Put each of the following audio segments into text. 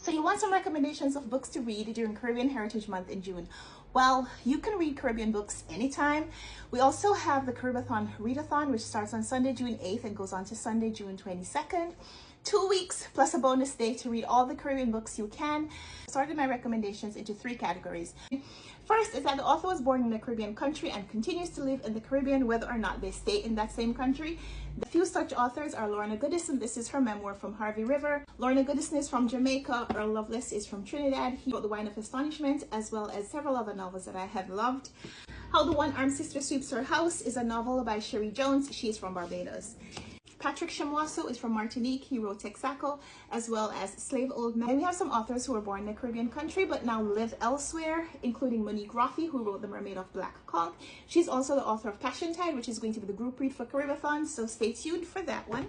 So you want some recommendations of books to read during Caribbean Heritage Month in June? Well, you can read Caribbean books anytime. We also have the Caribbean Readathon, which starts on Sunday, June 8th and goes on to Sunday, June 22nd. 2 weeks plus a bonus day to read all the Caribbean books you can. I sorted my recommendations into 3 categories. First is that the author was born in a Caribbean country and continues to live in the Caribbean whether or not they stay in that same country. The few such authors are Lorna Goodison. This is her memoir from Harvey River. Lorna Goodison is from Jamaica. Earl Lovelace is from Trinidad. He wrote The Wine of Astonishment, as well as several other novels that I have loved. How the One-Armed Sister Sweeps Her House is a novel by Sherry Jones. She's from Barbados. Patrick Chamoiseau is from Martinique. He wrote Texaco, as well as Slave Old Men. And we have some authors who were born in a Caribbean country but now live elsewhere, including Monique Roffey, who wrote The Mermaid of Black Conch. She's also the author of Passion Tide, which is going to be the group read for Caribbean, so stay tuned for that one.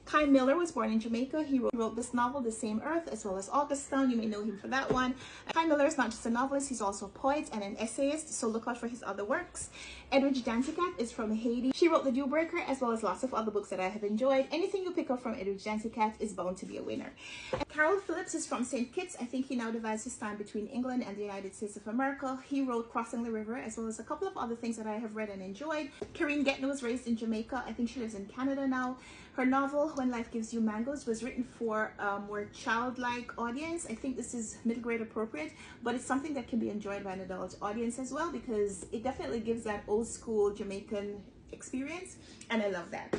Kai Miller was born in Jamaica. He wrote this novel, The Same Earth, as well as Augustown. You may know him for that one. Kai Miller is not just a novelist, he's also a poet and an essayist, so look out for his other works. Edwidge Danticat is from Haiti. She wrote The Dewbreaker, as well as lots of other books that I have enjoyed. Anything you pick up from Edwidge Danticat is bound to be a winner. Carol Phillips is from St. Kitts. I think he now divides his time between England and the United States of America. He wrote Crossing the River, as well as a couple of other things that I have read and enjoyed. Karine Getner was raised in Jamaica. I think she lives in Canada now. Her novel, When Life Gives You Mangoes, was written for a more childlike audience. I think this is middle grade appropriate, but it's something that can be enjoyed by an adult audience as well, because it definitely gives that old school Jamaican experience, and I love that.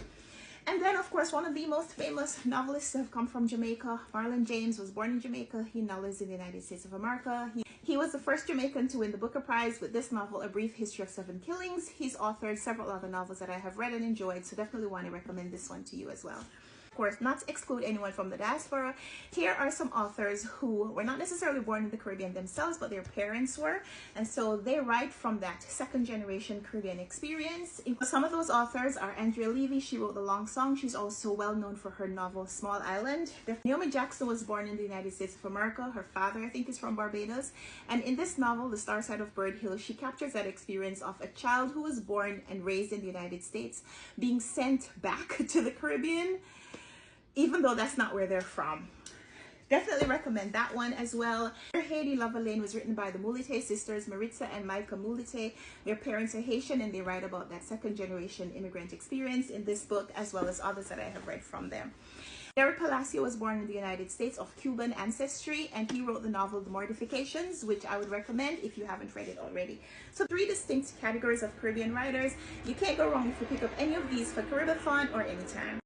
And then, of course, one of the most famous novelists to have come from Jamaica, Marlon James, was born in Jamaica. He now lives in the United States of America. He was the first Jamaican to win the Booker Prize with this novel, A Brief History of 7 Killings. He's authored several other novels that I have read and enjoyed, so definitely want to recommend this one to you as well. Of course, not to exclude anyone from the diaspora, here are some authors who were not necessarily born in the Caribbean themselves, but their parents were, and so they write from that second generation Caribbean experience. Some of those authors are Andrea Levy. She wrote The Long Song. She's also well known for her novel Small Island. Naomi Jackson was born in the United States of America. Her father, I think, is from Barbados, and in this novel, The Star Side of Bird Hill, she captures that experience of a child who was born and raised in the United States being sent back to the Caribbean, even though that's not where they're from. Definitely recommend that one as well. Haiti Lover Lane was written by the Mulite sisters, Maritza and Maika Mulite. Their parents are Haitian, and they write about that second generation immigrant experience in this book, as well as others that I have read from them. Derek Palacio was born in the United States of Cuban ancestry, and he wrote the novel The Mortifications, which I would recommend if you haven't read it already. So 3 distinct categories of Caribbean writers. You can't go wrong if you pick up any of these for Caribbean or anytime.